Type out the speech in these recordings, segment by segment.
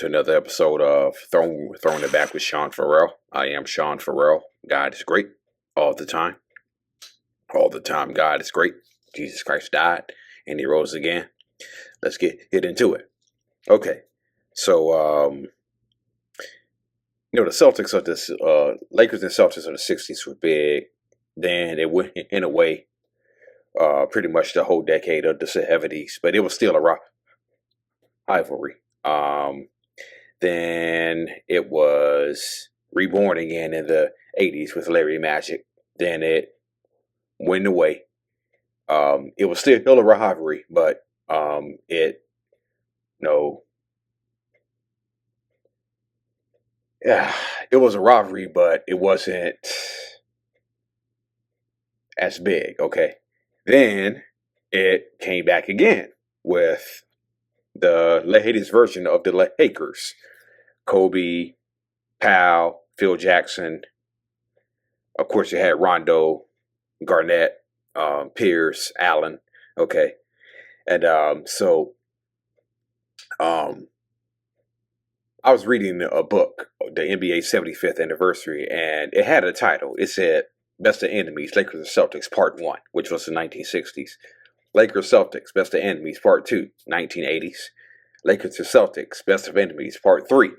to another episode of Throwing It Back with Sean Farrell. I am Sean Farrell. God is great all the time. All the time, God is great. Jesus Christ died and he rose again. Let's get into it. Okay, so the Celtics of this Lakers and Celtics of the '60s were big. Then it went in a way, pretty much the whole decade of the '70s, but it was still a rivalry. Then it was reborn again in the '80s with Larry Magic. Then it went away. It was still a rivalry, but it was a rivalry, but it wasn't as big. Okay, then it came back again with the latest version of the Lakers. Kobe, Powell, Phil Jackson. Of course, you had Rondo, Garnett, Pierce, Allen. Okay, and I was reading a book, the NBA 75th anniversary, and it had a title. It said Best of Enemies, Lakers and Celtics Part 1, which was the 1960s. Lakers Celtics, Best of Enemies Part 2, 1980s. Lakers and Celtics, Best of Enemies Part 3.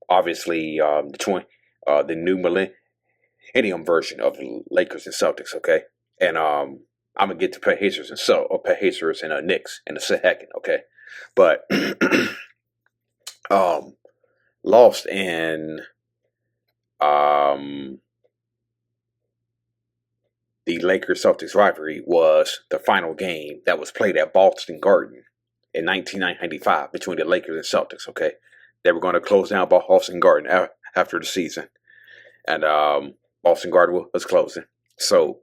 Obviously, the new millennium version of the Lakers and Celtics, okay? And I'm gonna get to Pacers and Knicks in a second, okay? But lost in the Lakers-Celtics rivalry was the final game that was played at Boston Garden in 1995 between the Lakers and Celtics, okay? They were going to close down Boston Garden after the season. And Boston Garden was closing. So,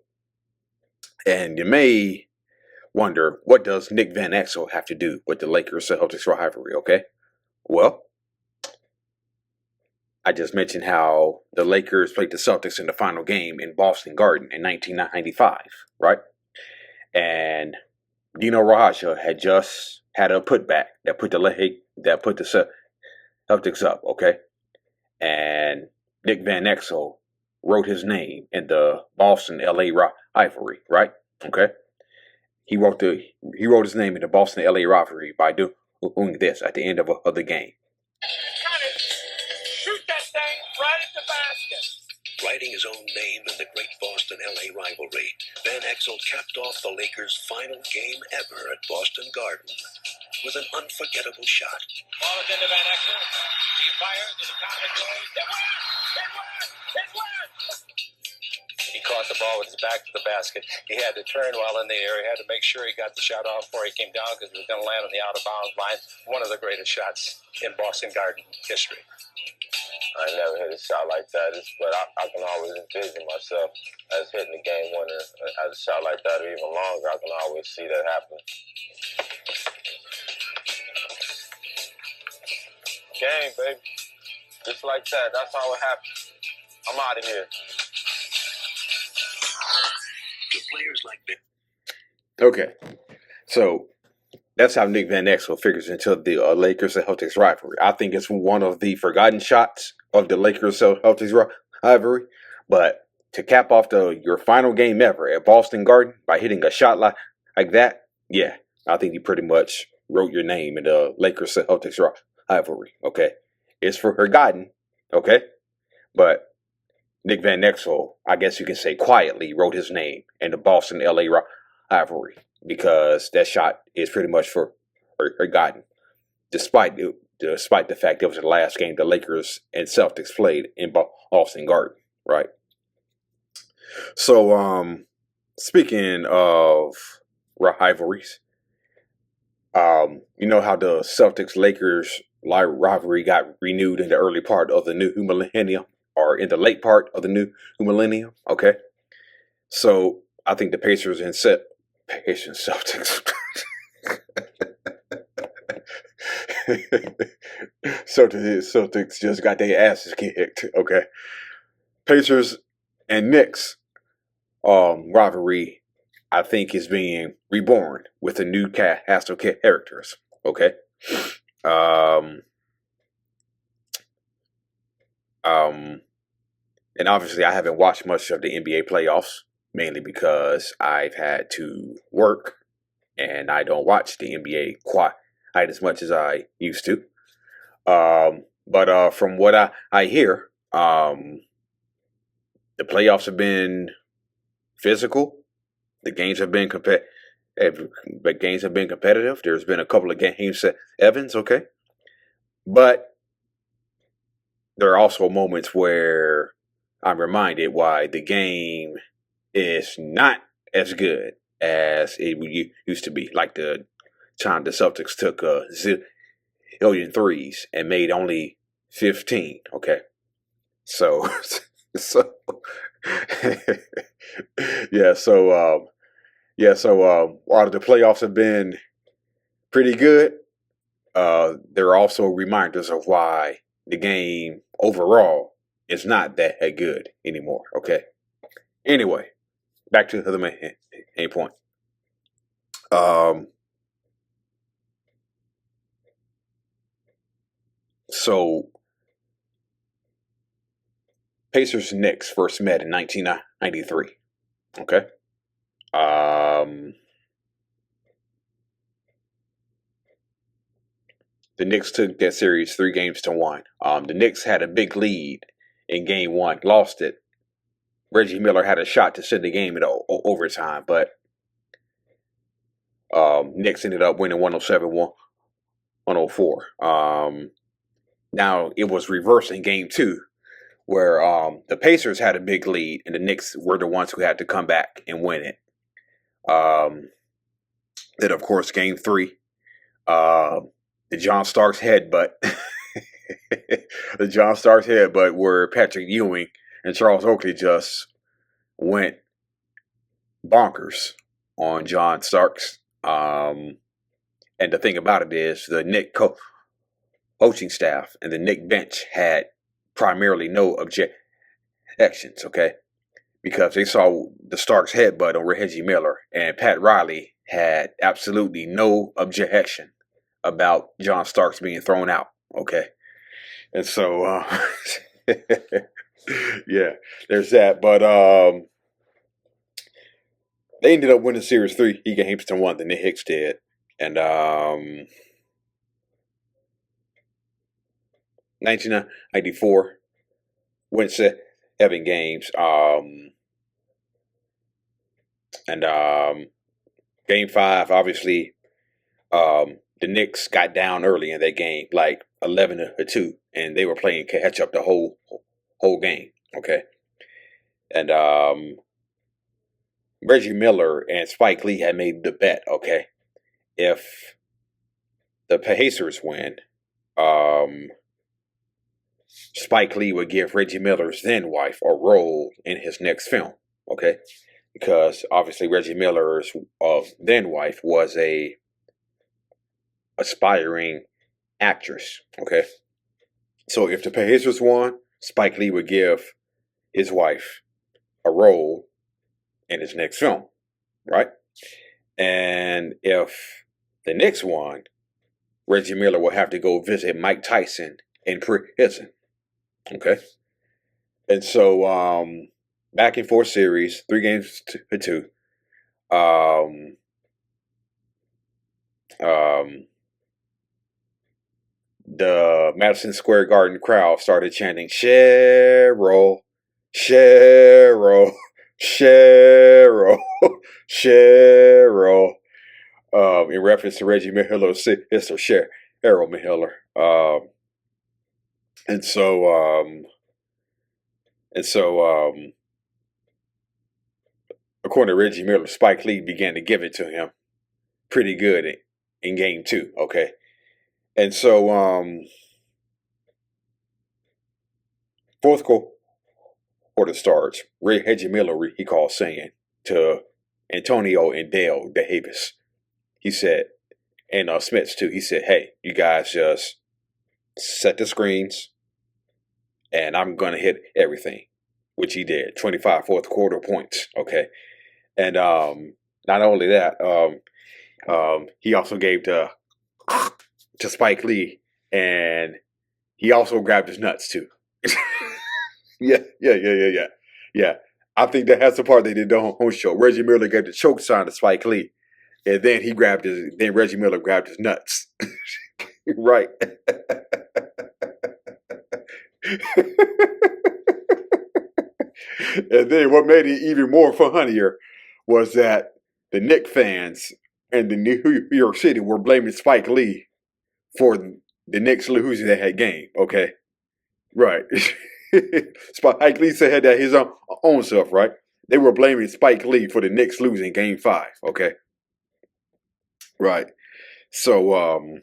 and you may wonder, what does Nick Van Exel have to do with the Lakers-Celtics rivalry, okay? Well, I just mentioned how the Lakers played the Celtics in the final game in Boston Garden in 1995, right? And Dino Raja had just had a putback that put the Celtics up, okay? And Nick Van Exel wrote his name in the Boston-LA rivalry, right? Okay? He wrote his name in the Boston-LA rivalry by doing this at the end of the game. Shoot that thing right at the basket. Writing his own name in the great Boston-LA rivalry, Van Exel capped off the Lakers' final game ever at Boston Garden with an unforgettable shot. Ball is into Van Exel. He fires and the counter goes. It worked! He caught the ball with his back to the basket. He had to turn while in the air. He had to make sure he got the shot off before he came down because he was going to land on the out-of-bounds line. One of the greatest shots in Boston Garden history. I never hit a shot like that, but I can always envision myself as hitting the game winner at a shot like that, or even longer. I can always see that happen. Game, baby. Just like that. That's how it happened. I'm out of here. To players like this. Okay, so that's how Nick Van Exel figures into the Lakers and Celtics rivalry. I think it's one of the forgotten shots of the Lakers and Celtics rivalry. But to cap off your final game ever at Boston Garden by hitting a shot like that, yeah, I think you pretty much wrote your name in the Lakers and Celtics rivalry. Okay, it's forgotten. Okay, but Nick Van Exel, I guess you can say quietly, wrote his name in the Boston-LA rivalry because that shot is pretty much forgotten, despite the fact it was the last game the Lakers and Celtics played in Boston Garden, right? So, speaking of rivalries, you know how the Celtics-Lakers rivalry got renewed in the early part of the new millennium, or in the late part of the new millennium, okay? So I think the Pacers and Celtics. Celtics just got their asses kicked, okay? Pacers and Knicks rivalry, I think, is being reborn with a new cast of characters, okay? Um, and obviously, I haven't watched much of the NBA playoffs, mainly because I've had to work and I don't watch the NBA quite as much as I used to. But from what I hear, the playoffs have been physical. The games have been competitive. There's been a couple of games at Evans, okay, but there are also moments where I'm reminded why the game is not as good as it used to be. Like the time the Celtics took zillion threes and made only 15. Okay, so so yeah, so while the playoffs have been pretty good, there are also reminders of why the game overall is not that good anymore. Okay. Anyway, back to the main point. So Pacers and Knicks first met in 1993. Okay. The Knicks took that series 3-1. The Knicks had a big lead in game one, lost it. Reggie Miller had a shot to send the game in overtime, but Knicks ended up winning 107-104. Now it was reversed in game two, where the Pacers had a big lead and the Knicks were the ones who had to come back and win it. Then, of course, game three, the John Starks headbutt. The John Starks headbutt where Patrick Ewing and Charles Oakley just went bonkers on John Starks. And the thing about it is the Knicks coaching staff and the Knicks bench had primarily no objections, okay? Because they saw the Starks headbutt on Reggie Miller, and Pat Riley had absolutely no objection about John Starks being thrown out, okay? And so, yeah, there's that. But they ended up winning series 3-1. The Knicks did. And 1994 went 7 games. And game 5, obviously, the Knicks got down early in that game, like 11-2, and they were playing catch up the whole game. Okay, and Reggie Miller and Spike Lee had made the bet. Okay, if the Pacers win, Spike Lee would give Reggie Miller's then wife a role in his next film. Okay, because obviously Reggie Miller's then wife was a aspiring actress. Okay, so if the Pacers won, Spike Lee would give his wife a role in his next film, right? And if the Knicks won, Reggie Miller will have to go visit Mike Tyson in prison. Okay, and so back and forth series, 3-2. The Madison Square Garden crowd started chanting "Cheryl, Cheryl, Cheryl, Cheryl," in reference to Reggie Miller's sister, Cheryl Miller. And so, according to Reggie Miller, Spike Lee began to give it to him pretty good in game 2. Okay. And so, fourth quarter starts. Reggie Miller, he called saying to Antonio and Dale Davis, he said, and Smiths too, he said, "Hey, you guys just set the screens and I'm going to hit everything," which he did. 25 fourth quarter points. Okay. And not only that, he also gave to Spike Lee And he also grabbed his nuts too. Yeah. I think that's the part they did on show. Reggie Miller gave the choke sign to Spike Lee, and then Reggie Miller grabbed his nuts. Right. And then what made it even more funnier was that the Knicks fans in the New York City were blaming Spike Lee for the Knicks losing that game. Okay, right. Spike Lee said that his own self, right? They were blaming Spike Lee for the Knicks losing Game 5. Okay, right. So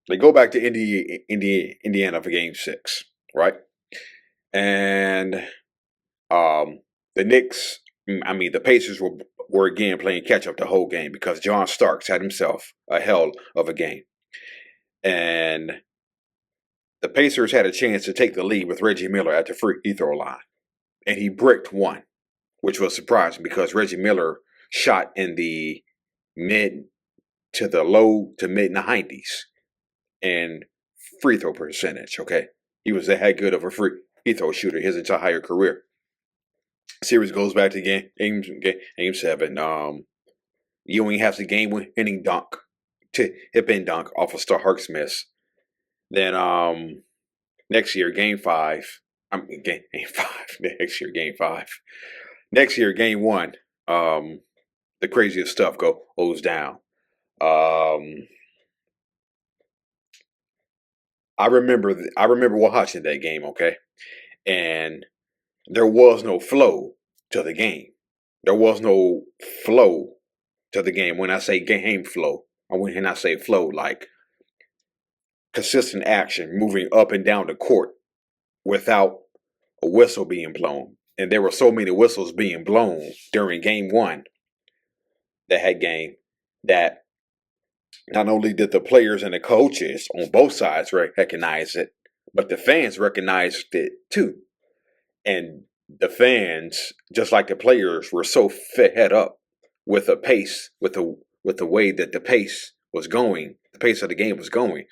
they go back to Indiana for Game 6, right? And the Pacers were again playing catch up the whole game because John Starks had himself a hell of a game. And the Pacers had a chance to take the lead with Reggie Miller at the free throw line. And he bricked one, which was surprising because Reggie Miller shot in the mid to the low to mid 90s in free throw percentage, okay? He was that good of a free throw shooter his entire career. Series goes back to game 7. Ewing has a game-winning dunk to hip and dunk off of Stark Smith. Then next year, game 5. Game 5. Next year, game 5. Next year, game 1. The craziest stuff goes down. I remember watching that game, okay? And there was no flow to the game. There was no flow to the game. When I say game flow, when I say flow, like consistent action, moving up and down the court without a whistle being blown. And there were so many whistles being blown during game 1 that not only did the players and the coaches on both sides recognize it, but the fans recognized it too. And the fans, just like the players, were so fed up with the pace, with the way that the pace was going, the pace of the game was going,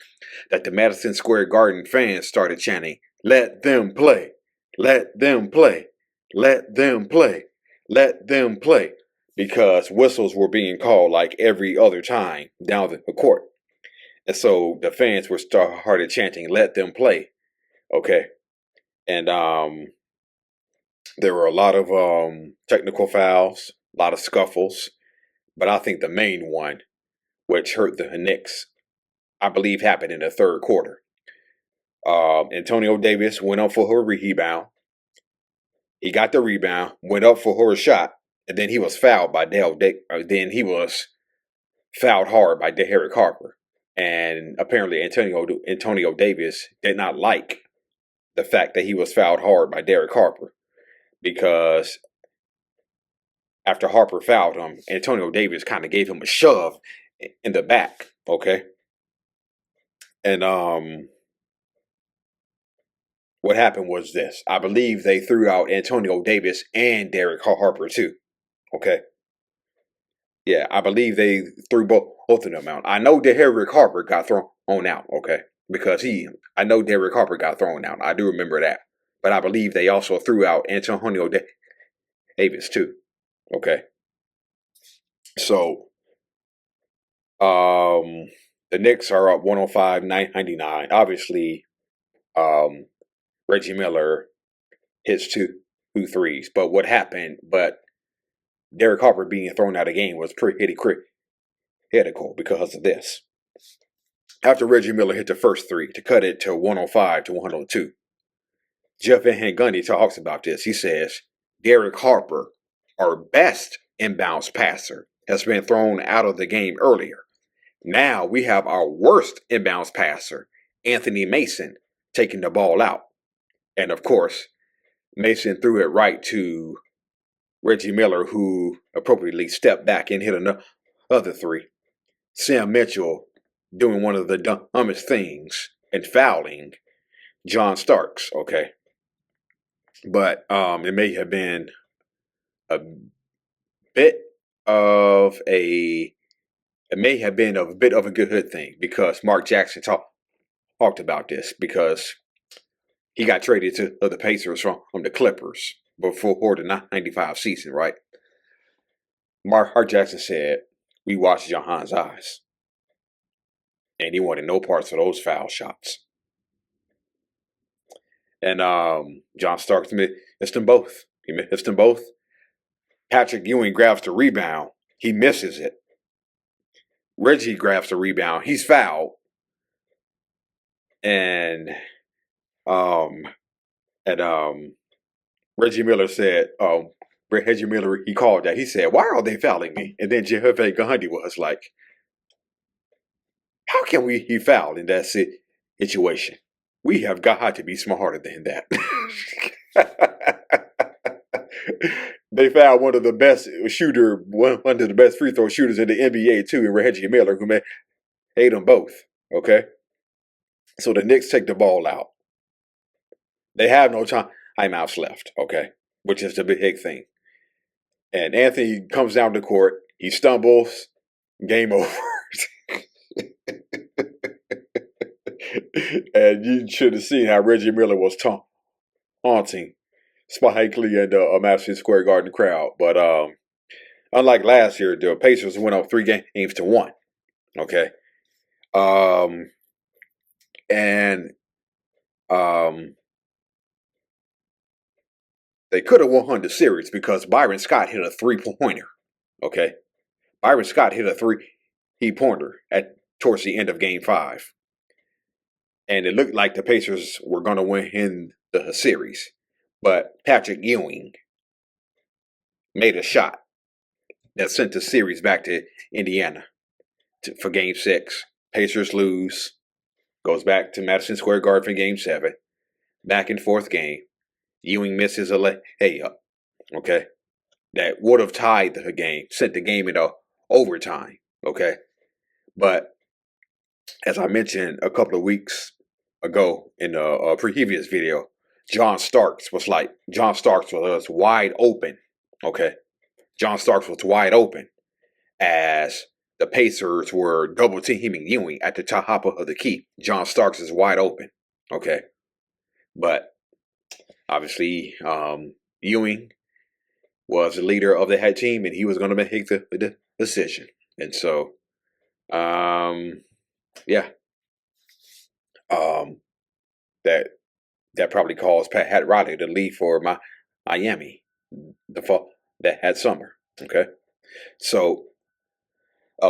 that the Madison Square Garden fans started chanting, "Let them play, let them play, let them play, let them play," because whistles were being called like every other time down the court. And so the fans were started chanting, "Let them play." Okay. And there were a lot of technical fouls, a lot of scuffles, but I think the main one, which hurt the Knicks, I believe happened in the third quarter. Antonio Davis went up for her rebound. He got the rebound, went up for her shot, and then he was fouled by then he was fouled hard by Derek Harper. And apparently Antonio Davis did not like the fact that he was fouled hard by Derek Harper, because after Harper fouled him, Antonio Davis kind of gave him a shove in the back, okay? And what happened was this. I believe they threw out Antonio Davis and Derek Harper too, okay? Yeah, I believe they threw both of them out. I know Derek Harper got thrown out, okay? Because I know Derek Harper got thrown out. I do remember that. But I believe they also threw out Antonio Davis too, okay? So, the Knicks are up 105-99. Obviously, Reggie Miller hits two threes. But Derek Harper being thrown out of the game was pretty critical because of this. After Reggie Miller hit the first three to cut it to 105-102, Jeff Van Gundy talks about this. He says, Derek Harper, our best inbounds passer, has been thrown out of the game earlier. Now we have our worst inbounds passer, Anthony Mason, taking the ball out. And of course, Mason threw it right to Reggie Miller, who appropriately stepped back and hit another three. Sam Mitchell doing one of the dumbest things and fouling John Starks, okay? But it may have been a bit of a good thing, because Mark Jackson talked about this because he got traded to the Pacers from the Clippers before the 95 season, right? Mark Jackson said, we watched Jahan's eyes, and he wanted no parts of those foul shots. And John Starks missed them both. He missed them both. Patrick Ewing grabs the rebound. He misses it. Reggie grabs the rebound. He's fouled. And Reggie Miller said, Reggie Miller, he called that. He said, why are they fouling me? And then Jeff Gundy was like, how can he foul in that situation? We have got to be smarter than that. They found one of the best free throw shooters in the NBA too, in Reggie Miller, who made them both. Okay, so the Knicks take the ball out. They have no timeouts left. Okay, which is the big thing. And Anthony comes down the court. He stumbles. Game over. And you should have seen how Reggie Miller was taunting Spike Lee and the Madison Square Garden crowd. But unlike last year, the Pacers went up 3-1. Okay. They could have won the series because Byron Scott hit a 3-pointer. Okay. Byron Scott hit a 3-pointer towards the end of Game 5. And it looked like the Pacers were going to win in the series. But Patrick Ewing made a shot that sent the series back to Indiana for Game 6. Pacers lose. Goes back to Madison Square Garden for Game 7. Back and forth game. Ewing misses a layup. Okay. That would have tied the game. Sent the game into overtime. Okay. But as I mentioned a couple of weeks ago in a previous video, John Starks was wide open. Okay. John Starks was wide open as the Pacers were double teaming Ewing at the top of the key. John Starks is wide open. Okay. But obviously, Ewing was the leader of the head team and he was going to make the decision. And so, yeah. That probably caused Pat Riley to leave for Miami the fall that summer. Okay, so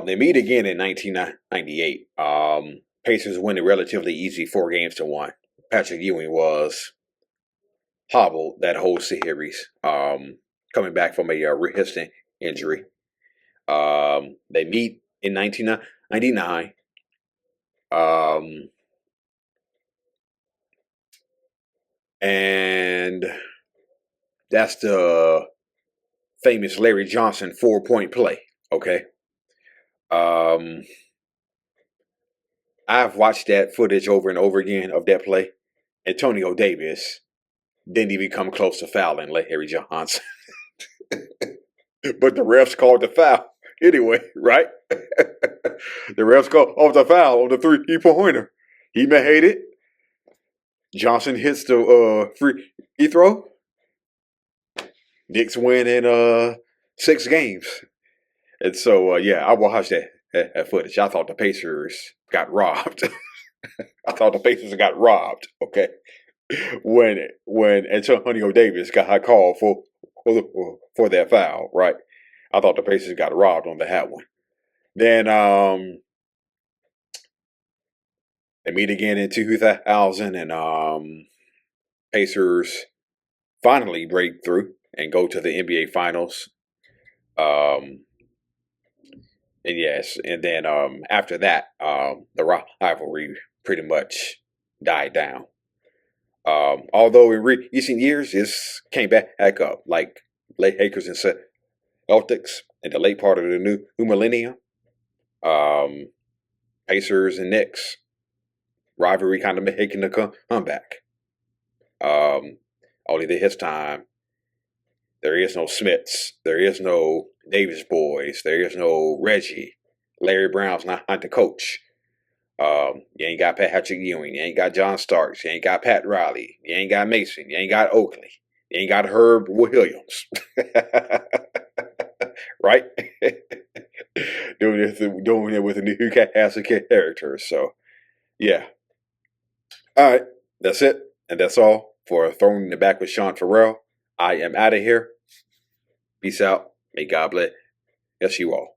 they meet again in 1998. Pacers win a relatively easy 4-1. Patrick Ewing was hobbled that whole series, coming back from a wrist injury. They meet in 1999. And that's the famous Larry Johnson 4-point play. Okay. I've watched that footage over and over again of that play. Antonio Davis didn't even come close to fouling Larry Johnson. But the refs called the foul anyway, right? The refs called off the foul on the 3-pointer. He made it. Johnson hits the free throw. Knicks win in 6 games. And so, I watched that footage. I thought the Pacers got robbed. I thought the Pacers got robbed, okay? When Antonio Davis got called for that foul, right? I thought the Pacers got robbed on that one. Then they meet again in 2000, and Pacers finally break through and go to the NBA Finals. And then after that, the rivalry pretty much died down. Although in recent years, this came back up, like Lakers and Celtics in the late part of the new millennium. Pacers and Knicks rivalry kind of making a comeback. Only this time, there is no Smiths, there is no Davis boys, there is no Reggie. Larry Brown's not the coach. You ain't got Patrick Ewing. You ain't got John Starks. You ain't got Pat Riley. You ain't got Mason. You ain't got Oakley. You ain't got Herb Williams. Right? doing it with a new cast of characters. So, yeah. All right. That's it. And that's all for Throwing in the Back with Sean Farrell. I am out of here. Peace out. May God bless you all.